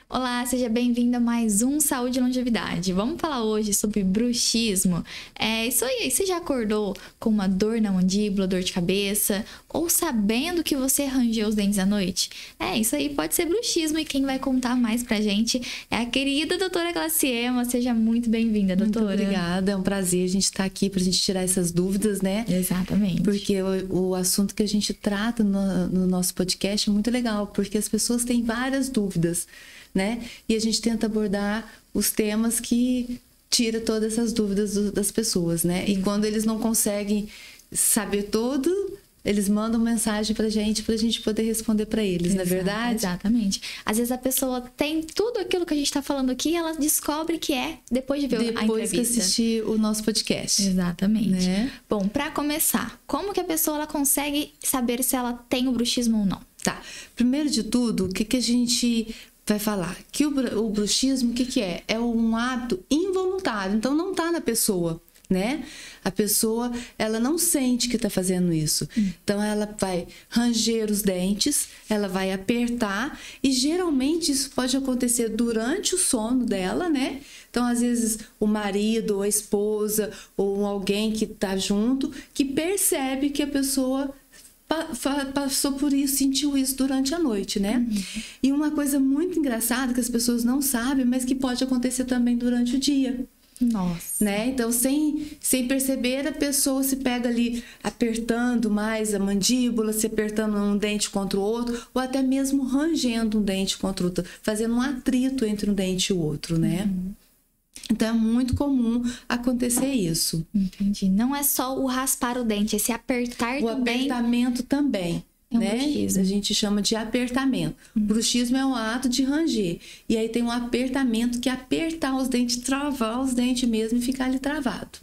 Olá, seja bem-vindo a mais um Saúde e Longevidade. Vamos falar hoje sobre bruxismo. É isso aí, você já acordou com uma dor na mandíbula, dor de cabeça, ou sabendo que você rangeu os dentes à noite? Isso aí pode ser bruxismo e quem vai contar mais pra gente é a querida doutora Glaciema. Seja muito bem-vinda, doutora. Muito obrigada, é um prazer a gente estar aqui pra gente tirar essas dúvidas, né? Exatamente. Porque o assunto que a gente trata no nosso podcast é muito legal, porque as pessoas têm várias dúvidas, né? E a gente tenta abordar os temas que tira todas essas dúvidas das pessoas, né? E quando eles não conseguem saber tudo, eles mandam mensagem pra gente poder responder pra eles, não é verdade? Exatamente. Às vezes a pessoa tem tudo aquilo que a gente tá falando aqui e ela descobre que é depois de ver a entrevista. Depois que assistir o nosso podcast. Exatamente. Né? Bom, pra começar, como que a pessoa ela consegue saber se ela tem o bruxismo ou não? Tá. Primeiro de tudo, o que a gente vai falar? Que o bruxismo, o que é? É um hábito involuntário, então não tá na pessoa, né? A pessoa, ela não sente que tá fazendo isso. Então, ela vai ranger os dentes, ela vai apertar e geralmente isso pode acontecer durante o sono dela, né? Então, às vezes, o marido ou a esposa ou alguém que tá junto que percebe que a pessoa passou por isso, sentiu isso durante a noite, né? E uma coisa muito engraçada que as pessoas não sabem, mas que pode acontecer também durante o dia. Nossa. Né? Então, sem perceber, a pessoa se pega ali apertando mais a mandíbula, se apertando um dente contra o outro, ou até mesmo rangendo um dente contra o outro, fazendo um atrito entre um dente e o outro, né? Então, é muito comum acontecer isso. Entendi. Não é só o raspar o dente, esse apertar o também. O apertamento também. É um né? bruxismo. A gente chama de apertamento. Bruxismo é um ato de ranger. E aí tem um apertamento que é apertar os dentes, travar os dentes mesmo e ficar ali travado.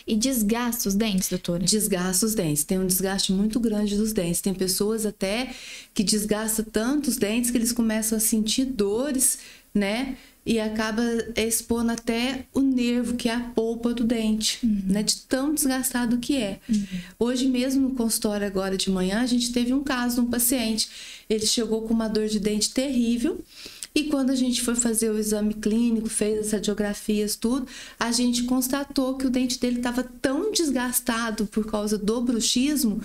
E desgasta os dentes, doutora? Desgasta os dentes. Tem um desgaste muito grande dos dentes. Tem pessoas até que desgastam tanto os dentes que eles começam a sentir dores, né? E acaba expondo até o nervo, que é a polpa do dente, né? De tão desgastado que é. Hoje mesmo no consultório agora de manhã, a gente teve um caso de um paciente. Ele chegou com uma dor de dente terrível. E quando a gente foi fazer o exame clínico, fez as radiografias, tudo, a gente constatou que o dente dele estava tão desgastado por causa do bruxismo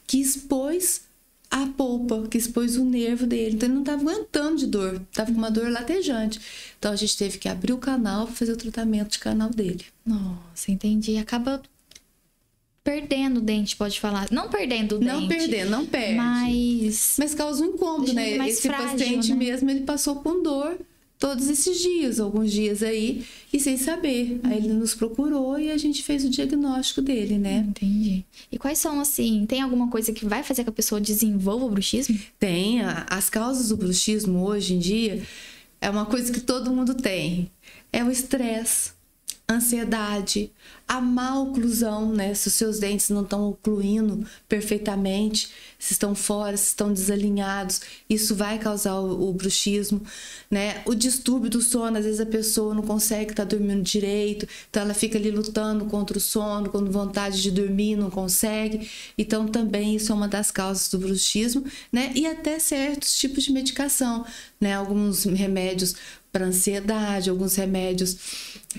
que expôs a polpa, que expôs o nervo dele. Então, ele não estava aguentando de dor, estava com uma dor latejante. Então, a gente teve que abrir o canal para fazer o tratamento de canal dele. Nossa, entendi. Acaba perdendo o dente, pode falar. Não perdendo o dente. Não perdendo, não perde. Mas causa um incômodo, né? Esse frágil, paciente né? mesmo, ele passou com dor todos esses dias, alguns dias aí, e sem saber. Aí ele nos procurou e a gente fez o diagnóstico dele, né? Entendi. E quais são, assim, tem alguma coisa que vai fazer que a pessoa desenvolva o bruxismo? Tem. As causas do bruxismo hoje em dia é uma coisa que todo mundo tem. É o estresse, ansiedade, a má oclusão, né? Se os seus dentes não estão ocluindo perfeitamente, se estão fora, se estão desalinhados, isso vai causar o bruxismo, né? O distúrbio do sono, às vezes a pessoa não consegue estar dormindo direito, então ela fica ali lutando contra o sono, com vontade de dormir, não consegue. Então também isso é uma das causas do bruxismo, né? E até certos tipos de medicação, né? Alguns remédios para ansiedade, alguns remédios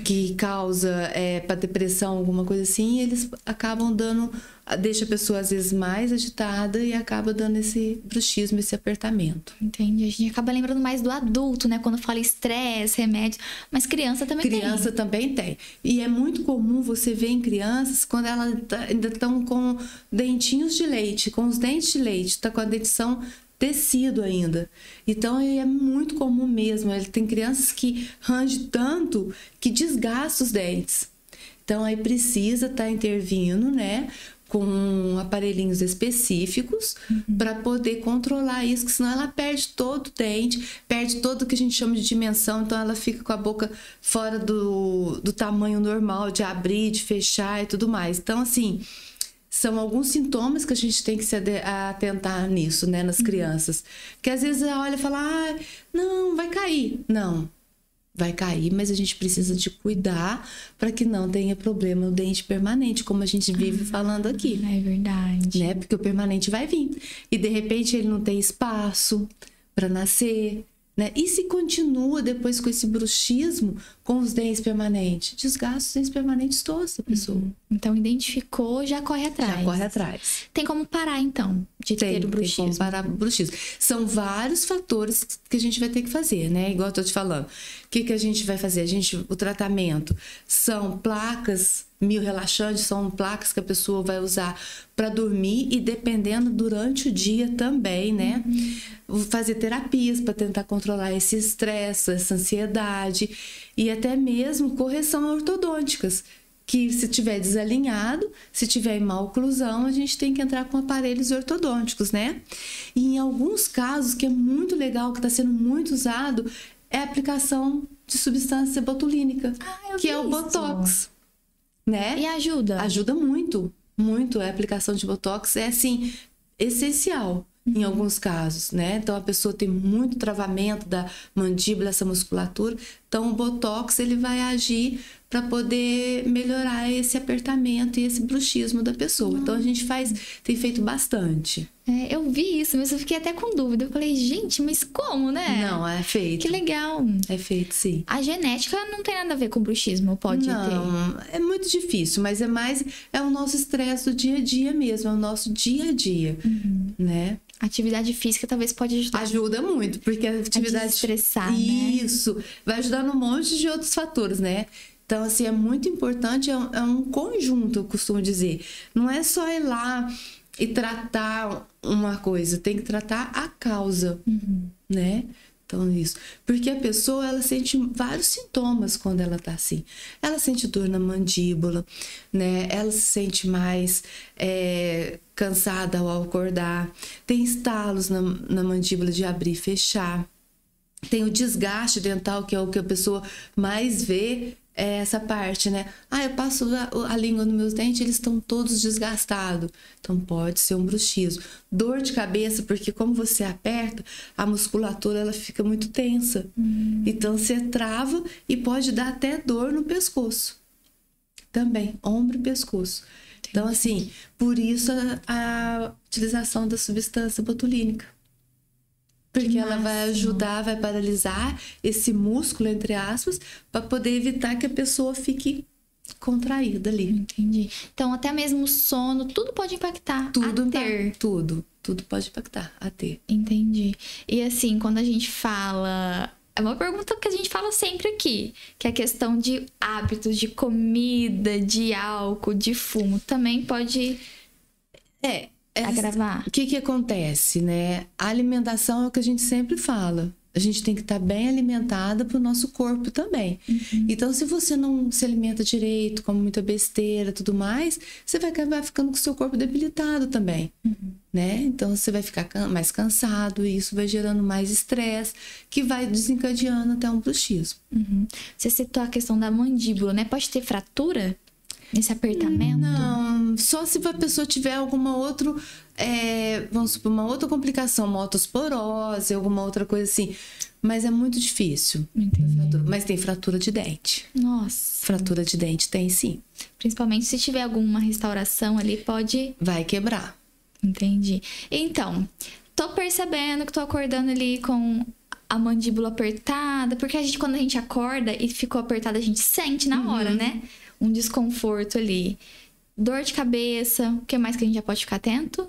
que causa para depressão, alguma coisa assim, eles acabam dando, deixa a pessoa às vezes mais agitada e acaba dando esse bruxismo, esse apertamento. Entendi. A gente acaba lembrando mais do adulto, né? Quando fala estresse, remédio, mas criança também tem. Criança também tem. E é muito comum você ver em crianças quando elas ainda estão com dentinhos de leite, com os dentes de leite, está com a dentição tecido ainda. Então, é muito comum mesmo. Ele tem crianças que rangem tanto que desgasta os dentes. Então, aí precisa estar intervindo, né? Com aparelhinhos específicos para poder controlar isso, porque senão ela perde todo o dente, perde todo o que a gente chama de dimensão, então ela fica com a boca fora do tamanho normal, de abrir, de fechar e tudo mais. Então, assim, são alguns sintomas que a gente tem que se atentar nisso, né, nas crianças. Que às vezes ela olha e fala, não, vai cair. Não, vai cair, mas a gente precisa de cuidar para que não tenha problema no dente permanente, como a gente vive falando aqui. É verdade. Né? Porque o permanente vai vir. E de repente ele não tem espaço para nascer, né? E se continua depois com esse bruxismo, com os dentes permanentes? Desgasta os dentes permanentes todos da pessoa. Então, identificou, já corre atrás. Já corre atrás. Tem como parar, então, de ter o bruxismo? Tem como parar o bruxismo. São vários fatores que a gente vai ter que fazer, né? Igual eu tô te falando. O que a gente vai fazer? O tratamento são placas miorrelaxantes, são placas que a pessoa vai usar para dormir e dependendo durante o dia também, né? Fazer terapias para tentar controlar esse estresse, essa ansiedade e até mesmo correção ortodônticas. Que se tiver desalinhado, se tiver em má oclusão, a gente tem que entrar com aparelhos ortodônticos, né? E em alguns casos, que é muito legal, que está sendo muito usado, é a aplicação de substância botulínica, que é o Botox, né? E ajuda? Ajuda muito, muito. A aplicação de Botox é, assim, essencial. Em alguns casos, né? Então, a pessoa tem muito travamento da mandíbula, essa musculatura. Então, o Botox, ele vai agir para poder melhorar esse apertamento e esse bruxismo da pessoa. Então, a gente tem feito bastante. Eu vi isso, mas eu fiquei até com dúvida. Eu falei, gente, mas como, né? Não, é feito. Que legal. É feito, sim. A genética não tem nada a ver com bruxismo, pode ter? Não, é muito difícil, mas é o nosso estresse do dia a dia mesmo, é o nosso dia a dia, né? Atividade física talvez pode ajudar. Ajuda muito, porque a atividade... A desestressar, né? Isso, vai ajudar num monte de outros fatores, né? Então, assim, é muito importante, é um conjunto, eu costumo dizer. Não é só ir lá e tratar uma coisa, tem que tratar a causa, né? Então, isso. Porque a pessoa, ela sente vários sintomas quando ela tá assim. Ela sente dor na mandíbula, né? Ela se sente mais cansada ao acordar. Tem estalos na mandíbula de abrir e fechar. Tem o desgaste dental, que é o que a pessoa mais vê, é essa parte, né? Eu passo a língua nos meus dentes, eles estão todos desgastados. Então, pode ser um bruxismo. Dor de cabeça, porque como você aperta, a musculatura, ela fica muito tensa. Então, você trava e pode dar até dor no pescoço. Também, ombro e pescoço. Então, assim, por isso a utilização da substância botulínica. Porque ela vai ajudar, vai paralisar esse músculo, entre aspas, para poder evitar que a pessoa fique contraída ali. Entendi. Então, até mesmo o sono, tudo pode impactar Tudo, a ter. Tudo pode impactar a ter. Entendi. E assim, quando a gente fala... É uma pergunta que a gente fala sempre aqui, que é a questão de hábitos, de comida, de álcool, de fumo. Também pode agravar. O que acontece, né? A alimentação é o que a gente sempre fala. A gente tem que estar bem alimentada para o nosso corpo também. Então, se você não se alimenta direito, come muita besteira, tudo mais, você vai acabar ficando com o seu corpo debilitado também, né? Então, você vai ficar mais cansado e isso vai gerando mais estresse, que vai desencadeando até um bruxismo. Você citou a questão da mandíbula, né? Pode ter fratura nesse apertamento? Não, só se a pessoa tiver alguma outra, vamos supor, uma outra complicação, uma otosporose, alguma outra coisa assim. Mas é muito difícil. Entendi. Mas tem fratura de dente. Nossa. Fratura de dente tem, sim. Principalmente se tiver alguma restauração ali, pode... Vai quebrar. Entendi. Então, tô percebendo que tô acordando ali com a mandíbula apertada, porque quando a gente acorda e ficou apertada, a gente sente na hora, né? Um desconforto ali. Dor de cabeça, o que mais que a gente já pode ficar atento?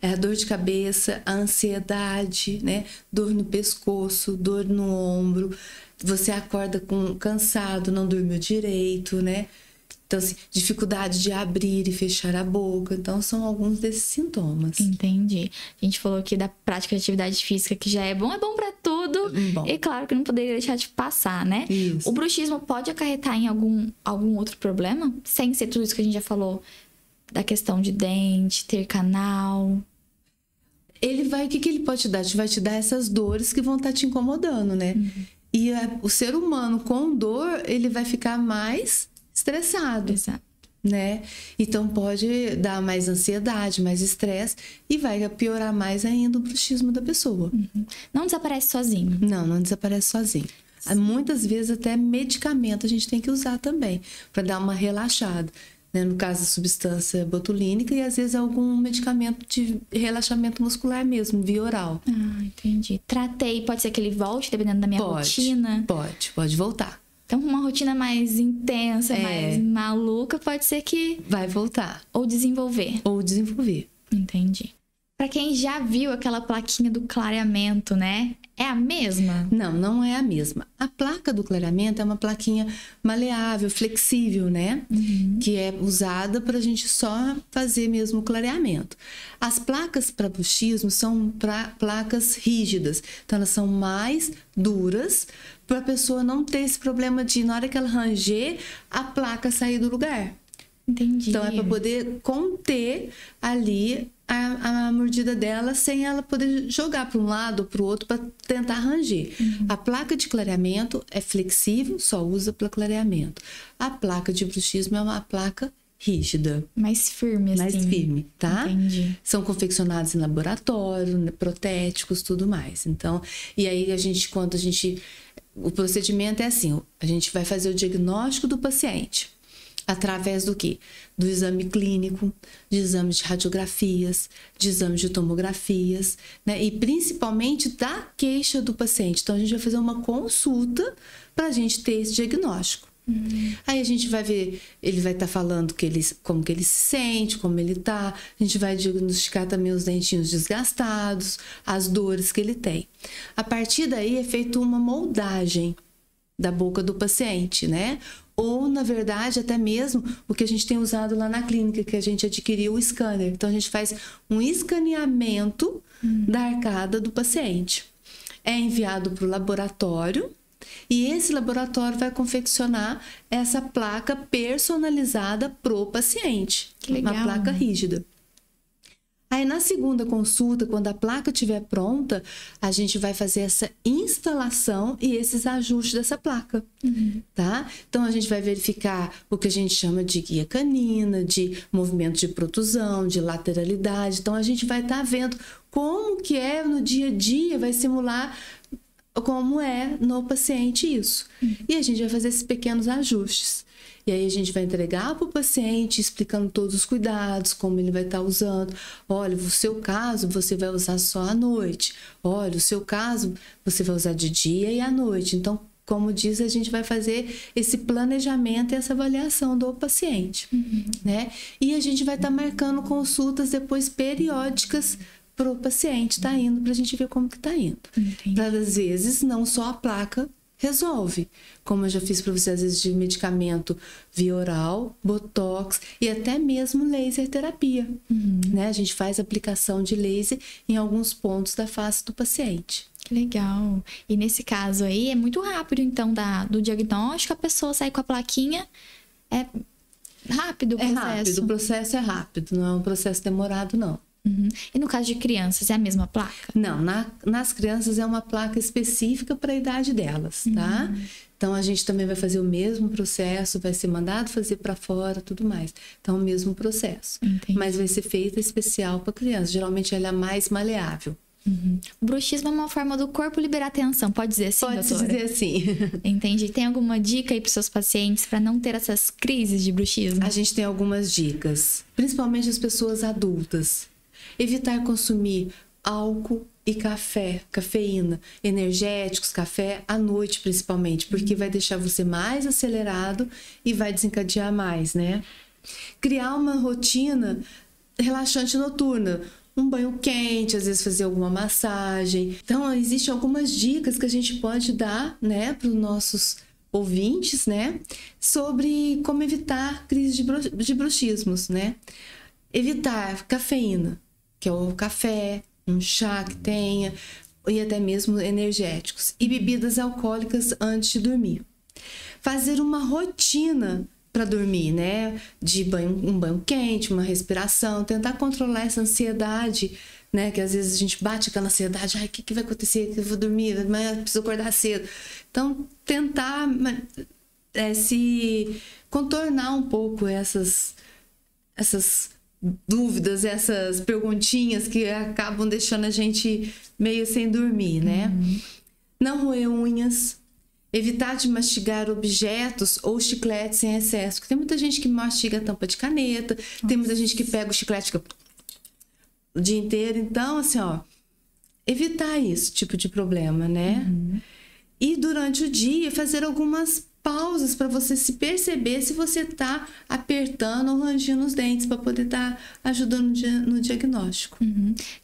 A dor de cabeça, a ansiedade, né? Dor no pescoço, dor no ombro. Você acorda cansado, não dormiu direito, né? Então, assim, dificuldade de abrir e fechar a boca. Então, são alguns desses sintomas. Entendi. A gente falou aqui da prática de atividade física, que já é bom pra tudo. Bom. E claro que não poderia deixar de passar, né? Isso. O bruxismo pode acarretar em algum outro problema? Sem ser tudo isso que a gente já falou, da questão de dente, ter canal. O que ele pode te dar? Vai te dar essas dores que vão estar te incomodando, né? E o ser humano com dor, ele vai ficar mais estressado. Exato. Né? Então pode dar mais ansiedade, mais estresse e vai piorar mais ainda o bruxismo da pessoa. Não desaparece sozinho. Não desaparece sozinho. Muitas vezes até medicamento a gente tem que usar também para dar uma relaxada, né? No caso, a substância botulínica e às vezes algum medicamento de relaxamento muscular mesmo, via oral. Ah, entendi. Tratei, pode ser que ele volte, dependendo da minha rotina? Pode voltar. Então, uma rotina mais intensa, mais maluca, pode ser que... Vai voltar. Ou desenvolver. Entendi. Pra quem já viu aquela plaquinha do clareamento, né? É a mesma? Não é a mesma. A placa do clareamento é uma plaquinha maleável, flexível, né? Que é usada para a gente só fazer mesmo o clareamento. As placas para bruxismo são placas rígidas. Então, elas são mais duras para a pessoa não ter esse problema de, na hora que ela ranger, a placa sair do lugar. Entendi. Então, é para poder conter ali a mordida dela sem ela poder jogar para um lado ou para o outro para tentar ranger. A placa de clareamento é flexível, só usa para clareamento. A placa de bruxismo é uma placa rígida. Mais firme, assim. Mais firme, tá? Entendi. São confeccionados em laboratório, né, protéticos, tudo mais. Então, e aí o procedimento é assim, a gente vai fazer o diagnóstico do paciente. Através do quê? Do exame clínico, de exames de radiografias, de exames de tomografias, né? E principalmente da queixa do paciente. Então, a gente vai fazer uma consulta para a gente ter esse diagnóstico. Aí a gente vai ver, ele vai estar falando como que ele se sente, como ele está. A gente vai diagnosticar também os dentinhos desgastados, as dores que ele tem. A partir daí é feita uma moldagem da boca do paciente, né? Ou, na verdade, até mesmo o que a gente tem usado lá na clínica, que a gente adquiriu o scanner. Então, a gente faz um escaneamento da arcada do paciente. É enviado para o laboratório e esse laboratório vai confeccionar essa placa personalizada pro paciente. Que legal. Uma placa rígida. Aí, na segunda consulta, quando a placa estiver pronta, a gente vai fazer essa instalação e esses ajustes dessa placa, tá? Então, a gente vai verificar o que a gente chama de guia canina, de movimento de protusão, de lateralidade. Então, a gente vai estar vendo como que é no dia a dia, vai simular como é no paciente isso. E a gente vai fazer esses pequenos ajustes. E aí a gente vai entregar para o paciente, explicando todos os cuidados, como ele vai estar usando. Olha, o seu caso você vai usar só à noite. Olha, o seu caso você vai usar de dia e à noite. Então, como diz, a gente vai fazer esse planejamento e essa avaliação do paciente, né? E a gente vai estar marcando consultas depois periódicas para o paciente estar indo, para a gente ver como que está indo. Para, às vezes, não só a placa resolve, como eu já fiz para você, às vezes, de medicamento via oral, botox e até mesmo laser terapia, né? A gente faz aplicação de laser em alguns pontos da face do paciente. Que legal. E nesse caso aí, é muito rápido, então, do diagnóstico, a pessoa sai com a plaquinha, é rápido o processo? É rápido, o processo é rápido, não é um processo demorado, não. E no caso de crianças, é a mesma placa? Não, nas crianças é uma placa específica para a idade delas, tá? Então, a gente também vai fazer o mesmo processo, vai ser mandado fazer para fora, tudo mais. Então, o mesmo processo. Entendi. Mas vai ser feita especial para criança. Geralmente, ela é mais maleável. O bruxismo é uma forma do corpo liberar tensão, pode dizer assim, Pode doutora? dizer assim. Entendi. Tem alguma dica aí para os seus pacientes para não ter essas crises de bruxismo? A gente tem algumas dicas, principalmente as pessoas adultas. Evitar consumir álcool e café, cafeína, energéticos, café à noite principalmente, porque vai deixar você mais acelerado e vai desencadear mais, né? Criar uma rotina relaxante noturna, um banho quente, às vezes fazer alguma massagem. Então, existem algumas dicas que a gente pode dar, né, para os nossos ouvintes, né, sobre como evitar crises de bruxismos, né? Evitar cafeína, que é o café, um chá que tenha, e até mesmo energéticos. E bebidas alcoólicas antes de dormir. Fazer uma rotina para dormir, né? De um banho quente, uma respiração, tentar controlar essa ansiedade, né? Que às vezes a gente bate aquela ansiedade, ai, o que vai acontecer? Eu vou dormir, amanhã preciso acordar cedo. Então, tentar se contornar um pouco essas dúvidas, essas perguntinhas que acabam deixando a gente meio sem dormir, né? Não roer unhas, Evitar de mastigar objetos ou chicletes em excesso. Porque tem muita gente que mastiga a tampa de caneta, tem muita gente que pega o chiclete o dia inteiro. Então, assim, ó, evitar esse tipo de problema, né? E durante o dia, fazer algumas pausas para você se perceber se você tá apertando ou rangindo os dentes, para poder estar ajudando no diagnóstico.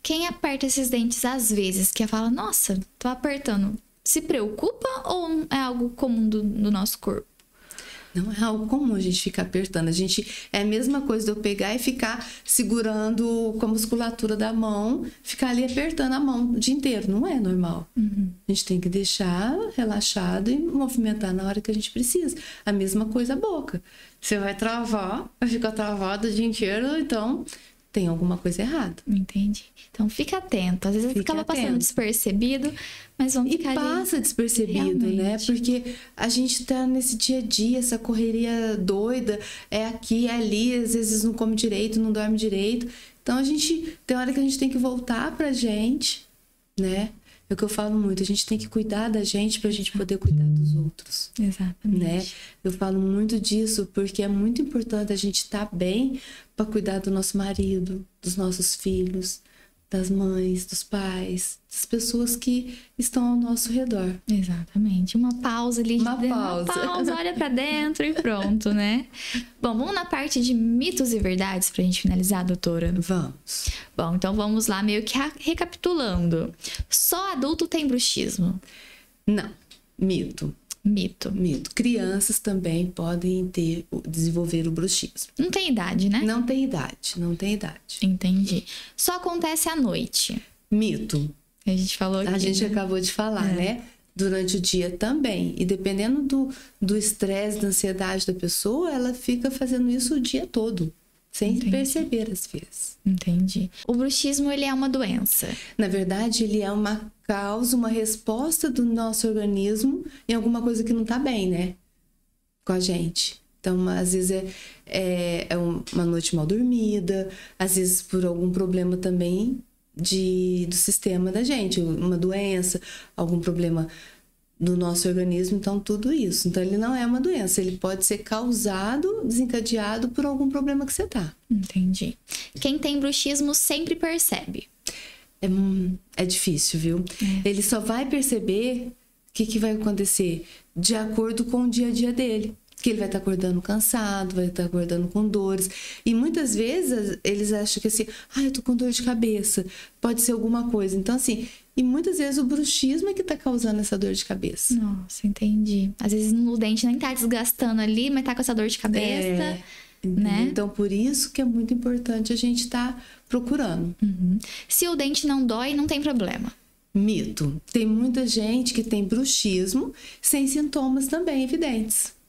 Quem aperta esses dentes às vezes, que fala, nossa, tô apertando, se preocupa ou é algo comum do nosso corpo? Não é algo comum a gente ficar apertando. É a mesma coisa de eu pegar e ficar segurando com a musculatura da mão, ficar ali apertando a mão o dia inteiro. Não é normal. A gente tem que deixar relaxado e movimentar na hora que a gente precisa. A mesma coisa a boca. Você vai travar, vai ficar travado o dia inteiro, então tem alguma coisa errada. Entendi. Então fica atento. Às vezes acaba passando despercebido, mas vamos ficar ali. E passa despercebido, né? Porque a gente tá nesse dia a dia, essa correria doida, é aqui, é ali, às vezes não come direito, não dorme direito. Então tem hora que a gente tem que voltar pra gente, né? É o que eu falo muito, a gente tem que cuidar da gente pra gente poder cuidar dos outros. Exatamente. Né? Eu falo muito disso porque é muito importante a gente estar bem para cuidar do nosso marido, dos nossos filhos, das mães, dos pais, das pessoas que estão ao nosso redor. Exatamente. Uma pausa ali. Uma pausa, olha pra dentro e pronto, né? Bom, vamos na parte de mitos e verdades pra gente finalizar, doutora? Vamos. Bom, então vamos lá meio que recapitulando. Só adulto tem bruxismo? Não. Mito. Mito. Crianças também podem desenvolver o bruxismo. Não tem idade, né? Não tem idade. Entendi. Só acontece à noite. Mito. A gente falou aqui. A gente acabou de falar, né? Durante o dia também. E dependendo do estresse, da ansiedade da pessoa, ela fica fazendo isso o dia todo. Sem perceber, às vezes. Entendi. O bruxismo, ele é uma doença. Na verdade, ele é uma causa, uma resposta do nosso organismo em alguma coisa que não tá bem, né? Com a gente. Então, às vezes é uma noite mal dormida, às vezes por algum problema também do sistema da gente, uma doença, algum problema do nosso organismo, então tudo isso. Então ele não é uma doença, ele pode ser causado, desencadeado por algum problema que você tá. Entendi. Quem tem bruxismo sempre percebe. É difícil, viu? Ele só vai perceber o que vai acontecer de acordo com o dia a dia dele. Que ele vai estar acordando cansado, vai estar acordando com dores. E muitas vezes eles acham que assim, eu tô com dor de cabeça, pode ser alguma coisa. Então assim, e muitas vezes o bruxismo é que tá causando essa dor de cabeça. Nossa, entendi. Às vezes o dente nem tá desgastando ali, mas tá com essa dor de cabeça, né? Então por isso que é muito importante a gente estar procurando. Se o dente não dói, não tem problema. Mito. Tem muita gente que tem bruxismo sem sintomas também evidentes.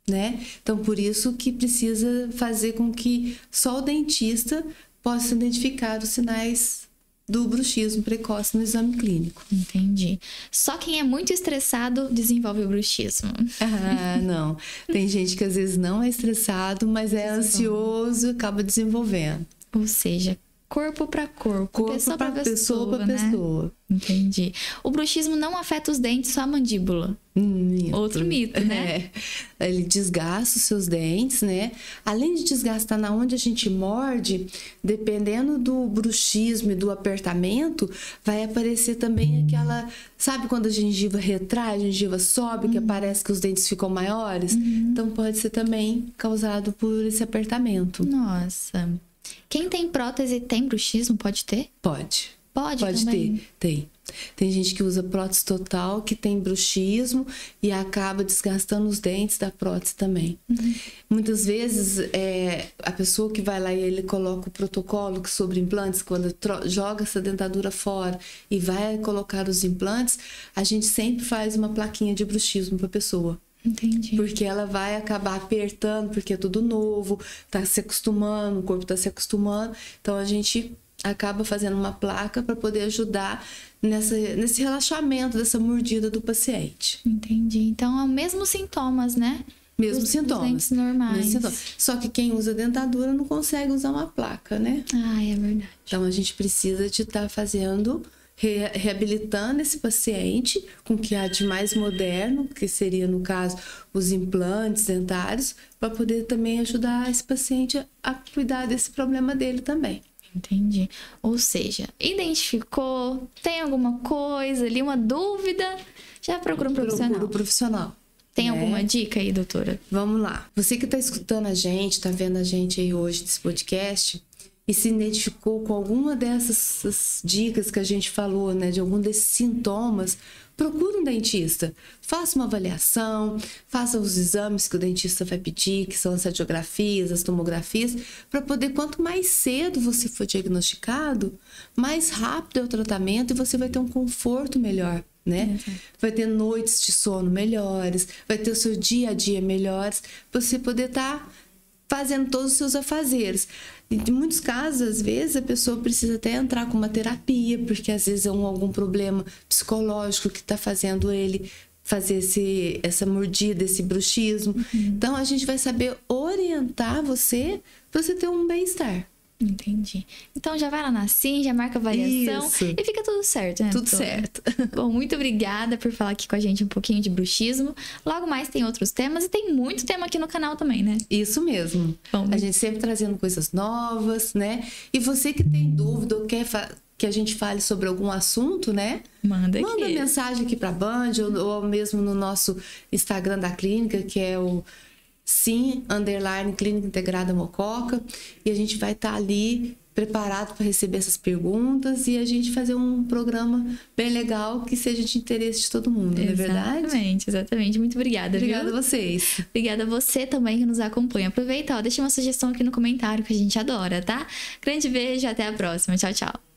Né? Então, por isso que precisa fazer com que só o dentista possa identificar os sinais do bruxismo precoce no exame clínico. Entendi. Só quem é muito estressado desenvolve o bruxismo. Não. Tem gente que às vezes não é estressado, mas é ansioso e acaba desenvolvendo. Ou seja, corpo para corpo, pessoa para pessoa, pra pessoa. Entendi. O bruxismo não afeta os dentes, só a mandíbula. Mito. Outro mito, né? Ele desgasta os seus dentes, né? Além de desgastar na onde a gente morde, dependendo do bruxismo e do apertamento, vai aparecer também aquela... Sabe quando a gengiva retrai, a gengiva sobe, que parece que os dentes ficam maiores? Então pode ser também causado por esse apertamento. Nossa. Quem tem prótese tem bruxismo? Pode ter? Pode. Pode também? Tem. Tem gente que usa prótese total, que tem bruxismo e acaba desgastando os dentes da prótese também. Muitas vezes, a pessoa que vai lá e ele coloca o protocolo sobre implantes, quando joga essa dentadura fora e vai colocar os implantes, a gente sempre faz uma plaquinha de bruxismo para a pessoa. Entendi. Porque ela vai acabar apertando, porque é tudo novo, tá se acostumando, o corpo tá se acostumando. Então a gente acaba fazendo uma placa para poder ajudar nesse relaxamento dessa mordida do paciente. Entendi. Então é o mesmo sintomas, né? Mesmo sintomas. Dentes normais. Só que quem usa dentadura não consegue usar uma placa, né? É verdade. Então a gente precisa de estar fazendo reabilitando esse paciente com o que há de mais moderno, que seria, no caso, os implantes dentários, para poder também ajudar esse paciente a cuidar desse problema dele também. Entendi. Ou seja, identificou, tem alguma coisa ali, uma dúvida, já procura um profissional. Procura um profissional. Tem alguma dica aí, doutora? Vamos lá. Você que está escutando a gente, está vendo a gente aí hoje nesse podcast e se identificou com alguma dessas dicas que a gente falou, né, de algum desses sintomas, procure um dentista. Faça uma avaliação, faça os exames que o dentista vai pedir, que são as radiografias, as tomografias, para poder, quanto mais cedo você for diagnosticado, mais rápido é o tratamento e você vai ter um conforto melhor. Né? Vai ter noites de sono melhores, vai ter o seu dia a dia melhores, para você poder estar fazendo todos os seus afazeres. Em muitos casos, às vezes, a pessoa precisa até entrar com uma terapia, porque às vezes é algum problema psicológico que está fazendo ele fazer essa mordida, esse bruxismo. Então, a gente vai saber orientar você para você ter um bem-estar. Entendi. Então já vai lá na Sim, já marca a avaliação e fica tudo certo, né? Tudo certo. Bom, muito obrigada por falar aqui com a gente um pouquinho de bruxismo. Logo mais tem outros temas e tem muito tema aqui no canal também, né? Isso mesmo. Bom, a gente sempre trazendo coisas novas, né? E você que tem dúvida ou quer que a gente fale sobre algum assunto, né? Manda mensagem aqui pra Band ou mesmo no nosso Instagram da clínica, que é o Sim, Clínica Integrada Mococa, e a gente vai estar ali preparado para receber essas perguntas e a gente fazer um programa bem legal que seja de interesse de todo mundo, não é verdade? Exatamente. Muito obrigada, Obrigada a vocês. Obrigada a você também que nos acompanha. Aproveita, deixa uma sugestão aqui no comentário que a gente adora, tá? Grande beijo, até a próxima. Tchau, tchau.